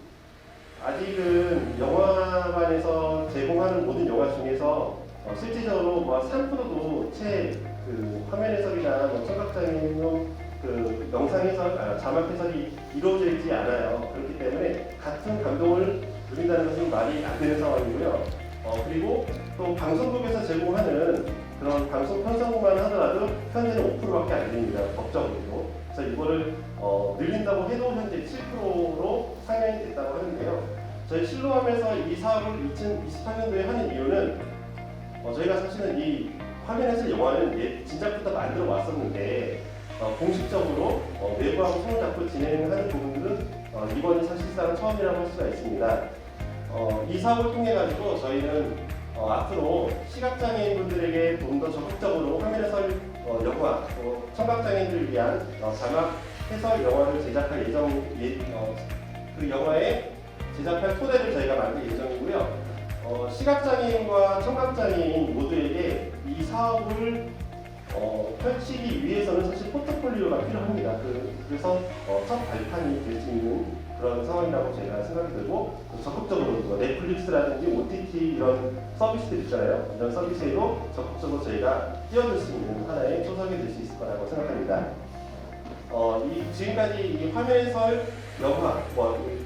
아직은 영화관에서 제공하는 모든 영화 중에서 실질적으로 3%도 채 그 화면 해설이나 청각장애인용 그 영상 해설, 자막 해설이 이루어져 있지 않아요. 그렇기 때문에 같은 감동을 누린다는 것은 말이 안 되는 상황이고요. 그리고 또 방송국에서 제공하는 그런 방송 편성만 하더라도 현재는 5%밖에 안 됩니다. 법적으로. 그래서 이거를 늘린다고 해도 현재 7%로 상향이 됐다고 하는데요. 저희 실로암에서 이 사업을 2023년도에 하는 이유는 저희가 사실은 이 화면에서 영화는 진작부터 만들어 왔었는데 공식적으로 내부하고 손을 잡고 진행하는 부분들은 이번이 사실상 처음이라고 할 수가 있습니다. 이 사업을 통해 가지고 저희는 앞으로 시각장애인분들에게 좀 더 적극적으로 화면 해설 영화, 또 청각장애인들을 위한 자막 해설 영화를 제작할 그 영화에 제작할 토대를 저희가 만들 예정이고요. 시각장애인과 청각장애인 모두에게 이 사업을 펼치기 위해서는 사실 포트폴리오가 필요합니다. 그래서 첫 발판이 될 수 있는 그런 상황이라고 제가 생각이 들고 적극적으로 넷플릭스라든지 OTT 이런 서비스들 있잖아요. 이런 서비스에도 적극적으로 저희가 뛰어들 수 있는 하나의 초석이 될 수 있을 거라고 생각합니다. 지금까지 이 화면 해설 영화,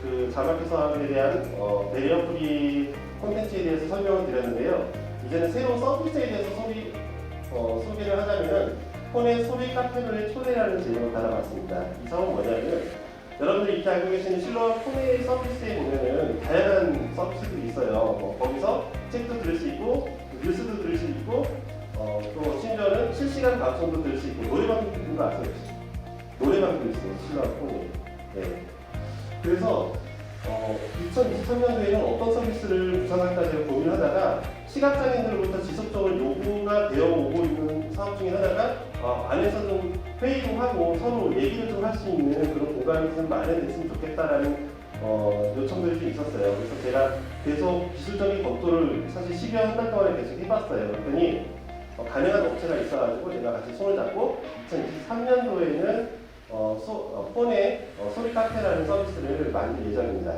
그 자막 해설에 대한 배리어풀이 콘텐츠에 대해서 설명을 드렸는데요. 이제는 새로운 서비스에 대해서 소개를 하자면 폰의 소리 카페를 초대라는 제목을 달아봤습니다. 이 사업은 뭐냐면 여러분들이 이렇게 알고 계시는 실로암 폰의 서비스에 보면은 다양한 서비스들이 있어요. 거기서 책도 들을 수 있고 뉴스도 들을 수 있고 또 심지어는 실시간 방송도 들을 수 있고 노래방도 듣는 거 아세요? 노래방도 있어요. 실로암 폰이. 네. 그래서 2023년도에는 어떤 서비스를 구상할까 제가 고민을 하다가 시각장애인들로부터 지속적으로 요구가 되어 오고 있는 사업 중에 하나가 안에서 좀 회의도 하고 서로 얘기를 좀 할 수 있는 그런 공간이 좀 마련됐으면 좋겠다라는 요청들이 좀 있었어요. 그래서 제가 계속 기술적인 검토를 사실 10여 한 달 동안에 계속 해봤어요. 그랬더니 가능한 업체가 있어가지고 제가 같이 손을 잡고 2023년도에는 폰의 소리 카페라는 서비스를 만들 예정입니다.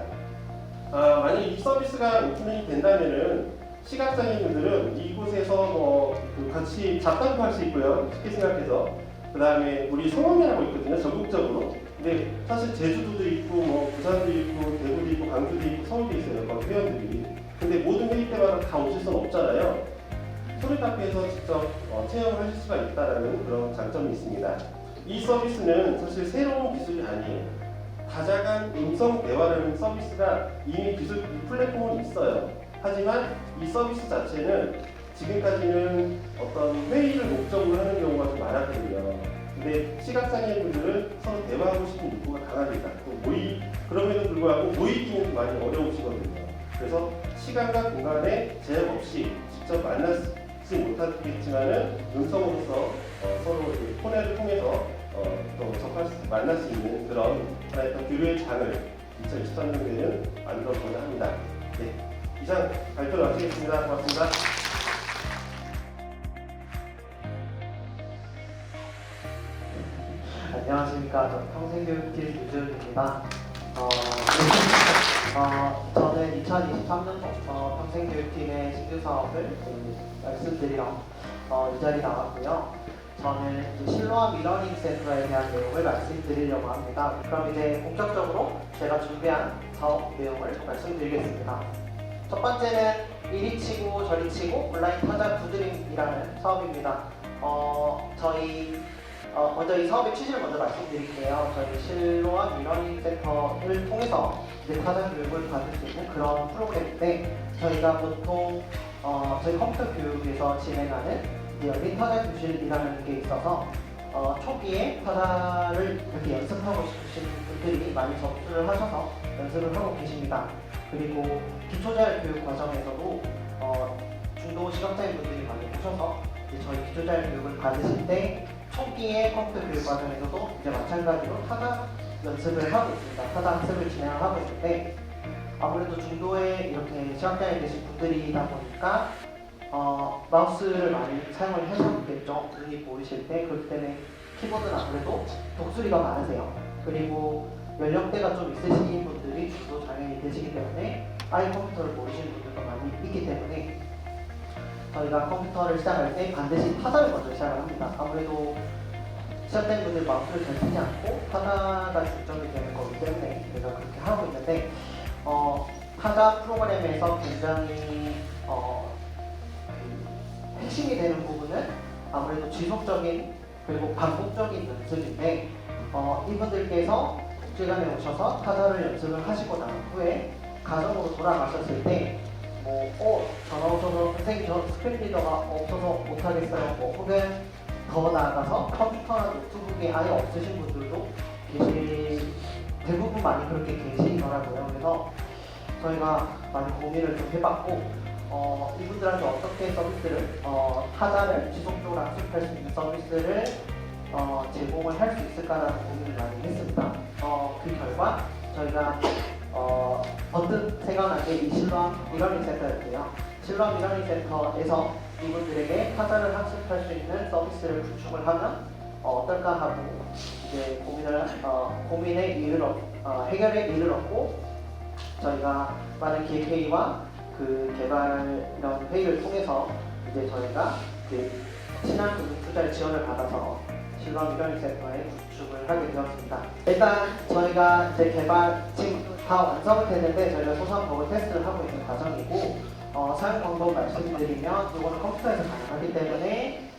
만약 이 서비스가 오픈이 된다면은 시각장애인분들은 이곳에서 같이 잡담도 할 수 있고요. 쉽게 생각해서 그 다음에 우리 성원이라고 있거든요. 전국적으로. 근데 사실 제주도도 있고 부산도 있고 대구도 있고 광주도 있고 서울도 있어요. 거기 회원들이. 근데 모든 회의 때마다 다 오실 수는 없잖아요. 소리 카페에서 직접 체험을 하실 수가 있다는 그런 장점이 있습니다. 이 서비스는 사실 새로운 기술이 아니에요. 다자간 음성 대화라는 서비스가 이미 기술 플랫폼은 있어요. 하지만 이 서비스 자체는 지금까지는 어떤 회의를 목적으로 하는 경우가 좀 많았거든요. 근데 시각장애인분들은 서로 대화하고 싶은 욕구가 강하니까 그럼에도 불구하고 모이기는 많이 어려우시거든요. 그래서 시간과 공간에 제약 없이 직접 만나지 못하겠지만은 음성으로서 서로 이렇게 폰을 통해서 또 만날 수 있는 그런 하나의 교류의 장을 2023년도에는 만들어보자 합니다. 네, 이상 발표를 마치겠습니다. 고맙습니다. 안녕하십니까. 저는 평생교육팀 유지훈입니다. 저는 2023년도부터 평생교육팀의 신규 사업을 말씀드리러 이 자리 나왔고요. 저는 이제 실로암 러닝 센터에 대한 내용을 말씀드리려고 합니다. 그럼 이제 본격적으로 제가 준비한 사업 내용을 말씀드리겠습니다. 첫 번째는 이리 치고 저리 치고 온라인 타자 두드림이라는 사업입니다. 먼저 이 사업의 취지를 먼저 말씀드릴게요. 저희 실로암 러닝 센터를 통해서 이제 타자 교육을 받을 수 있는 그런 프로그램인데, 저희가 보통 저희 컴퓨터 교육에서 진행하는 열린 타자 교실이라는 게 있어서 초기에 타자를 이렇게 연습하고 싶으신 분들이 많이 접수를 하셔서 연습을 하고 계십니다. 그리고 기초자율 교육 과정에서도 중도 시각장애 분들이 많이 오셔서 이제 저희 기초자율 교육을 받으실 때 초기에 컴퓨터 교육 과정에서도 이제 마찬가지로 타자 연습을 하고 있습니다. 타자 학습을 진행을 하고 있는데, 아무래도 중도에 이렇게 시각장애 계신 분들이다 보니까 마우스를 많이 사용을 하셨겠죠. 눈이 보이실 때. 그렇기 때문에 키보드는 아무래도 독수리가 많으세요. 그리고 연령대가 좀 있으신 분들이 중도 장애인이 되시기 때문에 아예 컴퓨터를 모르시는 분들도 많이 있기 때문에 저희가 컴퓨터를 시작할 때 반드시 타자를 먼저 시작을 합니다. 아무래도 시작된 분들 마우스를 잘 쓰지 않고 타자가 중점이 되는 거기 때문에 저희가 그렇게 하고 있는데, 타자 프로그램에서 굉장히 핵심이 되는 부분은 아무래도 지속적인 그리고 반복적인 연습인데, 이분들께서 복지관에 오셔서 타자를 연습을 하시고 난 후에 가정으로 돌아가셨을 때 전화 오셔서 선생님 저 스크린 리더가 없어서 못하겠어요, 혹은 더 나아가서 컴퓨터나 노트북이 아예 없으신 분들도 대부분 많이 그렇게 계시더라고요. 그래서 저희가 많이 고민을 좀 해봤고, 이분들한테 어떻게 서비스를 타자를 지속적으로 학습할 수 있는 서비스를 제공을 할 수 있을까라는 고민을 많이 했습니다. 그 결과 저희가 번뜩 생각난 게 이 실로암 러닝 센터였고요. 실로암 러닝 센터에서 이분들에게 타자를 학습할 수 있는 서비스를 구축을 하면 어떨까 하고 이제 해결에 이르렀고, 저희가 많은 기획 회의와 그 개발 이런 회의를 통해서 이제 저희가 그 신한금융 투자의 지원을 받아서 실로암 러닝 센터에 구축을 하게 되었습니다. 일단 저희가 이제 지금 다 완성은 됐는데 저희가 소소한 버그 테스트를 하고 있는 과정이고, 사용 방법 말씀드리면 이거는 컴퓨터에서 가능하기 때문에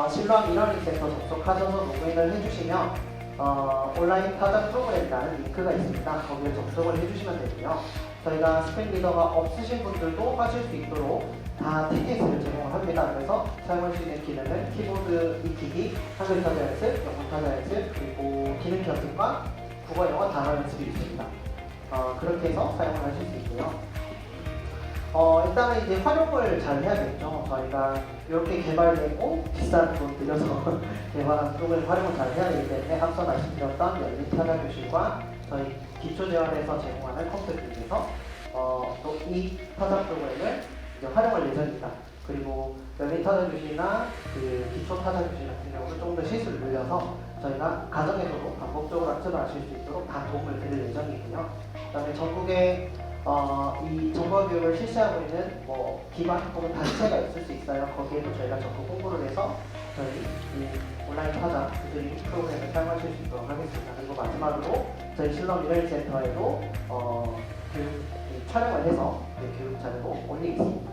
실로암 러닝 센터 접속하셔서 로그인을 해주시면 온라인 타자 프로그램이라는 링크가 있습니다. 거기에 접속을 해주시면 되고요. 저희가 스크린 리더가 없으신 분들도 하실 수 있도록 다 TTS를 제공을 합니다. 그래서 사용할 수 있는 기능은 키보드 익히기, 한글 타자 연습, 영문 타자 연습, 그리고 기능 연습과 국어, 영어 단어 연습이 있습니다. 그렇게 해서 사용을 하실 수 있고요. 일단은 이제 활용을 잘 해야겠죠. 저희가 이렇게 개발되고 비싼 돈 들여서 개발한 프로그램 활용을 잘 해야 되기 때문에 앞서 말씀드렸던 열린 타자 교실과 저희 기초재활에서 제공하는 컴퓨터 교실에서 또 이 타자 프로그램을 이제 활용할 예정입니다. 그리고 열린 타자 교실이나 그 기초 타자 교실 같은 경우는 좀 더 시수를 늘려서 저희가 가정에서도 반복적으로 학습을 하실 수 있도록 다 도움을 드릴 예정이고요. 그다음에 전국에 이 정보 교육을 실시하고 있는 기관 혹은 단체가 있을 수 있어요. 거기에도 저희가 적극 홍보를 해서 저희 이 온라인 타자 그들이 프로그램을 사용하실 수 있도록 하겠습니다. 그리고 마지막으로 저희 실로암 러닝 센터에도 촬영을 해서 교육 자료도 올리겠습니다.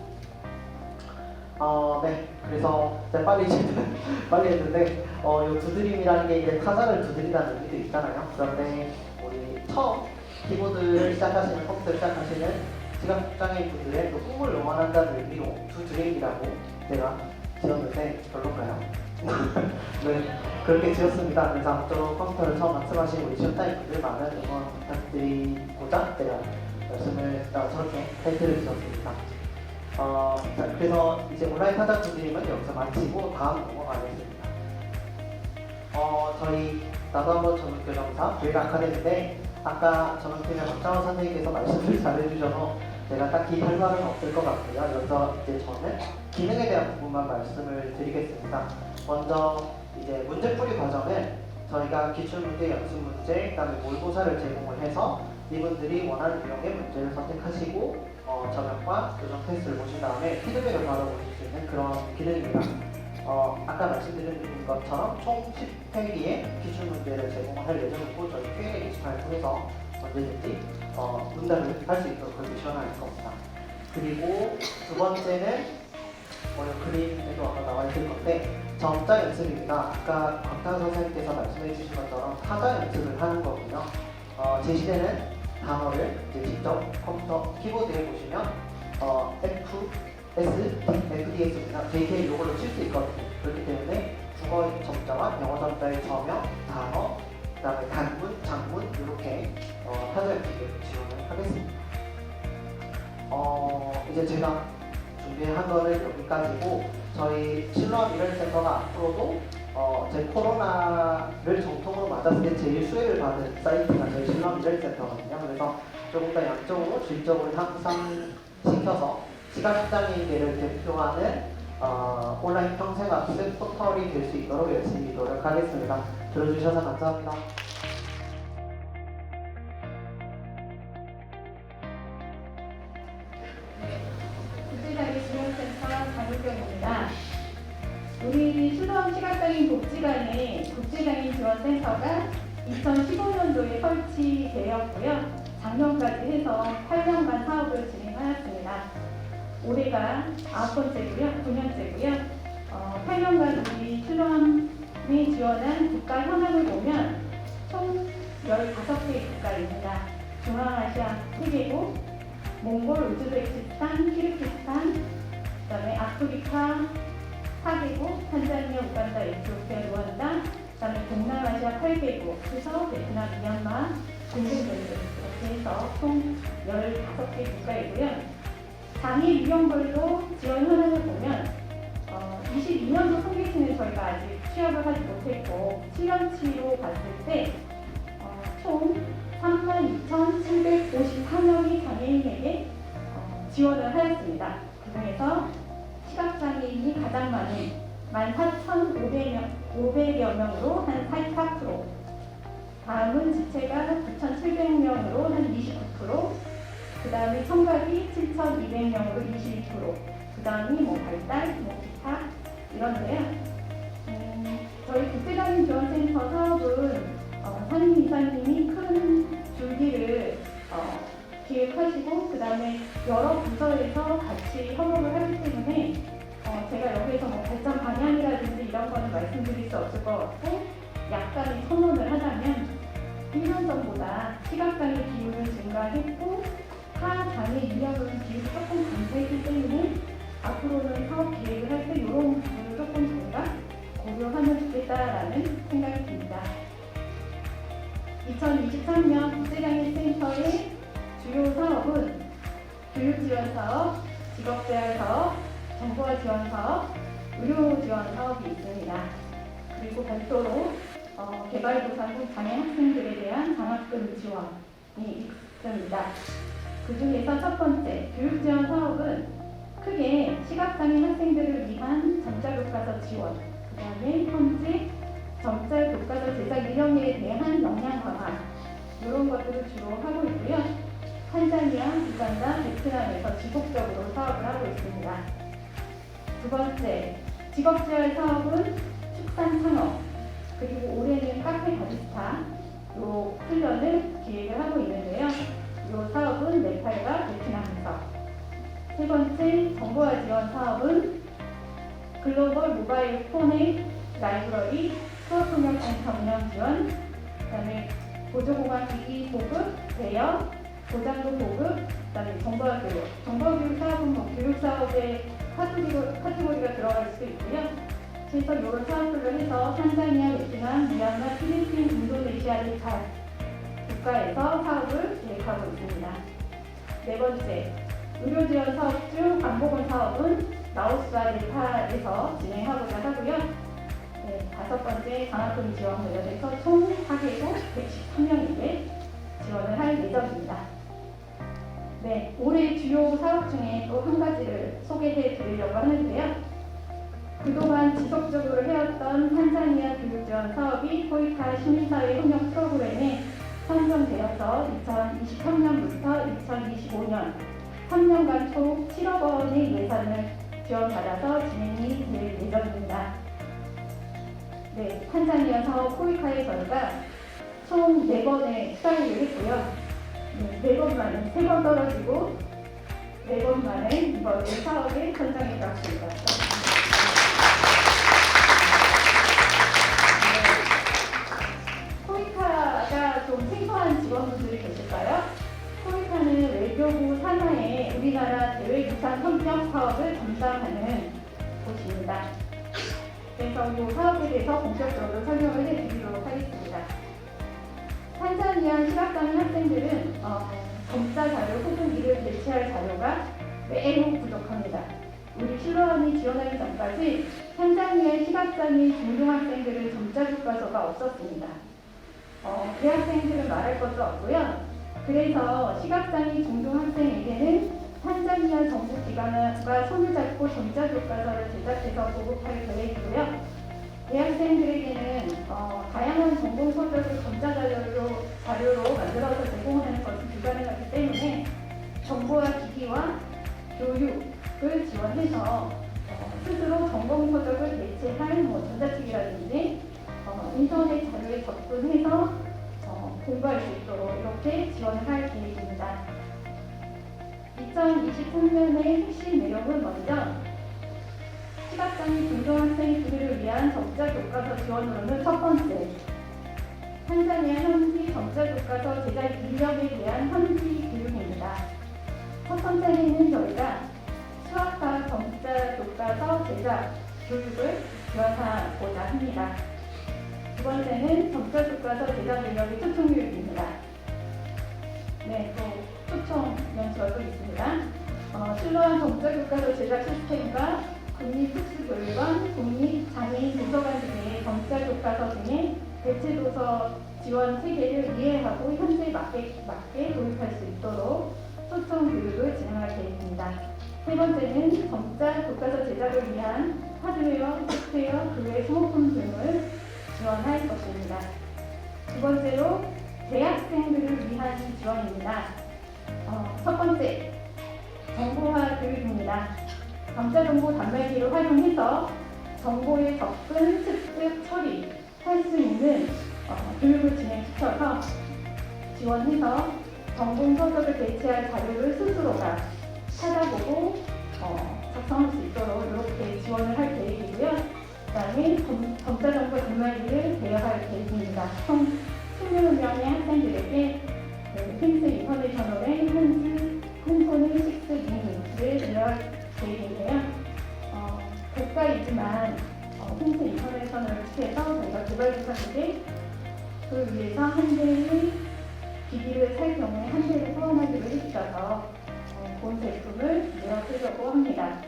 네, 그래서 빨리 했는데 이 두드림이라는 게 이제 타자를 두드린다는 의미도 있잖아요. 그런데 우리 처음 키보드를 시작하시는, 컴퓨터를 시작하시는 시각장애인 분들의 그 꿈을 응원한다는 의미로 두드림이라고 제가 지었는데 별로인가요? 네, 그렇게 지었습니다. 그래서 앞으로 컴퓨터를 처음 학습하신 우리 시각장애인 분들 많은 응원 부탁드리고요. 보자 제가 말씀을 저렇게 타이틀을 주셨습니다. 자, 그래서 이제 온라인 타자 분들임은 여기서 마치고 다음 넘어가겠습니다. 저희 나도 한번 전문교정사 저희가 아카데미인데 아까 전문팀의 박장원 선생님께서 말씀을 잘해주셔서 제가 딱히 할 말은 없을 것 같고요. 여기서 이제 저는 기능에 대한 부분만 말씀을 드리겠습니다. 먼저 이제 문제풀이 과정은 저희가 기출문제, 연습문제, 그다음에 모의고사를 제공을 해서 이분들이 원하는 유형의 문제를 선택하시고 저녁과 교정 테스트를 보신 다음에 피드백을 받아보실 수 있는 그런 기능입니다. 아까 말씀드린 것처럼 총 10회기의 기출문제를 제공을 할 예정이고 저희 Q&A 게시판을 통해서 언제든지 문답을 할 수 있도록 그렇게 지원할 겁니다. 그리고 두 번째는 그림에도 아마 나와 있을 건데 점자 연습입니다. 아까 곽탄 선생님께서 말씀해 주신 것처럼 타자 연습을 하는 거고요. 제시되는 단어를 이제 직접 컴퓨터 키보드에 보시면 FDS입니다. JK 요걸로 칠 수 있거든요. 그렇기 때문에 국어 점자와 영어 점자의 저명, 단어, 그 다음에 단문, 장문 이렇게 타자 연습을 지원을 하겠습니다. 이제 제가 준비한 거는 여기까지고 저희 실로암 미래센터가 앞으로도 제 코로나를 정통으로 맞았을 때 제일 수혜를 받은 사이트가 저희 실로암 미래센터거든요. 그래서 조금 더 양적으로 질적으로 향상시켜서 시각장애인들을 대표하는 온라인 평생학습 포털이 될 수 있도록 열심히 노력하겠습니다. 들어주셔서 감사합니다. 국제장애 지원센터 장우경입니다. 우리 실로암 시각장애인 복지관의 국제장애인 지원센터가 2015년도에 설치되었고요. 작년까지 해서 8년간 사업을 진행하였습니다. 올해가 9번째고요, 9년째고요. 8년간 우리 실로암에 지원한 국가 현황을 보면 총 15개 국가입니다. 중앙아시아 3개국, 몽골, 우즈베키스탄, 키르기스탄, 그다음에 아프리카 4개국, 탄자니아, 우간다, 에티오피아, 루안다, 그다음에 동남아시아 8개국, 그래서 베트남, 미얀마, 중동전쟁 이렇게 해서 총 15개 국가이고요. 장애 유형별로 지원 현황을 보면 22년도 소개팅은 저희가 아직 취업을 하지 못했고 7년치로 봤을 때 총 32,754명의 장애인에게 지원을 하였습니다. 그중에서 시각장애인이 가장 많은 14,500여 명으로 한 44%, 다음은 지체가 9,700명으로 한 29%, 그 다음에 청각이 7,200명으로 22%, 그 다음이 발달, 기타 이런데요. 저희 국제장애인 지원센터 사업은 선임 이사님이 큰 줄기를 기획하시고 그 다음에 여러 부서에서 같이 협업을 하기 때문에 제가 여기서 발전 방향이라든지 이런 거는 말씀드릴 수 없을 것 같고 약간의 선언을 하자면 1년 전보다 시각장애 비율은 증가했고 타장애 유형은 비율이 조금 감소했기 때문에 앞으로는 사업 기획을 할 때 이런 부분을 조금 저희가 고려하면 좋겠다라는 생각이 듭니다. 2023년 국제장애센터의 주요 사업은 교육지원사업, 직업재활사업, 정보화지원사업, 의료지원사업이 있습니다. 그리고 별도로 개발도상국 장애 학생들에 대한 장학금 지원이 있습니다. 그 중에서 첫 번째 교육지원 사업은 크게 시각장애인 학생들을 위한 점자교과서 지원, 그 다음에 현재 점자교과서 제작 유형에 대한 역량 강화 이런 것들을 주로 하고 있고요. 탄자니아, 우간다, 베트남에서 지속적으로 사업을 하고 있습니다. 두 번째 직업재활 사업은 축산 창업, 그리고 올해는 카페 바리스타 요 훈련을 기획을 하고 있는데요. 이 사업은 네팔과 베트남에서. 세 번째 정보화 지원 사업은 글로벌 모바일 폰의 라이브러리 수업통역센터 운영 지원, 그다음에 보조공학기기 보급, 대여, 보장도 보급, 그다음에 정보화 교육. 정보화 교육 사업은 교육 사업의 카테고리가 들어갈 수도 있고요. 그래서 이런 사업들을 해서 탄자니아, 베트남, 미얀마, 필리핀, 인도네시아 등 국가에서 사업을 계획하고 있습니다. 네 번째, 의료 지원 사업 중 안보건 사업은 라오스와 네팔에서 진행하고자 하고요. 네, 다섯 번째, 장학금 지원 관련해서 총 4개국 113명에게 지원을 할 예정입니다. 네, 올해 주요 사업 중에 또 한 가지를 소개해 드리려고 하는데요. 그동안 지속적으로 해왔던 탄자니아 교육지원 사업이 포이카 시민사회 협력 프로그램에 선정되어서 2023년부터 2025년 3년간 총 7억 원의 예산을 지원받아서 진행이 될 예정입니다. 네, 탄자니아 사업 포이카에 저희가 총 4번의 수상을 했고요. 네, 4번 만에 3번 떨어지고 4번 만에 이번에 사업에 선정이 되었습니다. 포이카가 좀 생소한 직원분들이 계실까요? 포이카는 외교부 산하에 우리나라 대외유산 협력 사업을 담당하는 곳입니다. 그래서 이 사업에 대해서 본격적으로 설명을 해드리도록 하겠습니다. 탄자니아 시각장애 학생들은 검사 자료 혹은 이를 대체할 자료가 매우 부족합니다. 우리 실로원이 지원하기 전까지 탄자니아 시각장애 중등학생들은 점자 교과서가 없었습니다. 대학생들은 말할 것도 없고요. 그래서 시각장애 중등학생에게는 탄자니아 정부 기관과 손을 잡고 점자 교과서를 제작해서 보급할 계획이고요. 대학생들에게는 다양한 전공 서적을 점자 자료로 만들어서 제공하는 것이 불가능하기 때문에 정부와 기기와 교육을 지원해서 스스로 전공 서적을 대체할 전자책이라든지 인터넷 자료에 접근해서 공부할 수 있도록 이렇게 지원을 할 계획입니다. 2023년의 핵심 내용은 먼저 시각장애 중등학생들을 위한 점자 교과서 지원으로는 첫 번째, 탄자니아 현지 점자 교과서 제작 인력에 대한 현지 교육입니다. 첫 번째는 저희가 수학과 점자 교과서 제작 교육을 지원하고자 합니다. 두 번째는 점자 교과서 제작 인력의 초청 교육입니다. 네, 또 초청 연수가 또 있습니다. 실로한 점자 교과서 제작 시스템과 국립특수교육원, 국립장애인 도서관 등의 점자 교과서 등의 대체 도서 지원 체계를 이해하고 현재에 맞게 도입할 수 있도록 초청 교육을 진행할 계획입니다. 세 번째는 점자 교과서 제작을 위한 하드웨어, 소프트웨어, 그 외 소모품 등을 지원할 것입니다. 두 번째로 대학생들을 위한 지원입니다. 첫 번째, 정보화 교육입니다. 점자 정보 단말기를 활용해서 정보의 접근, 습득, 처리할 수 있는 교육을 진행시켜서 지원해서 전공 서적을 대체할 자료를 스스로가 찾아보고 작성할 수 있도록 이렇게 지원을 할 계획이고요. 그 다음에 점자 정보 단말기를 대여할 계획입니다. 총 20명의 학생들에게 핀스 인터내셔널의 현지 홈폰을 6미니를 대여할 계획인데요. 고가이지만 핀스 인터내셔널을 취해서 저희가 개발부사국에 그 위해서 한 대의 기기를 살 경우에 한 대를 후원하기로 해주셔서 본 제품을 내어쓰려고 합니다.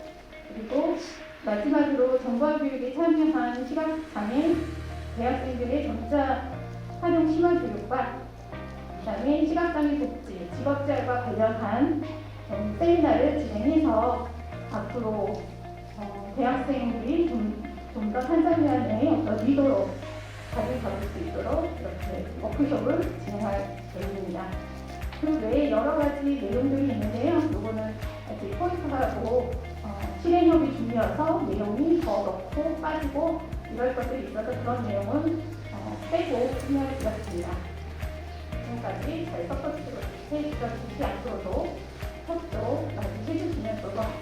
그리고 마지막으로 정보화 교육에 참여한 시각장애 대학생들의 점자 활용 심화 교육과 그다음에 시각장애 복지, 직업재활과 관련한 세미나를 진행해서 앞으로 대학생들이 좀 더 탄자니아 내에 어떤 리더로 자리를 잡을 수 있도록 이렇게 워크숍을 진행할 계획입니다. 그 외에 여러 가지 내용들이 있는데요. 이거는 아직 포인트하고 실행력이 중요해서 내용이 더 넣고 빠지고 이럴 것들이 있어서 그런 내용은 빼고 설명을 드렸습니다. 지금까지 잘 서포트해 주셔서 않도록 협조 많이 해주시면 좋을 것 같습니다.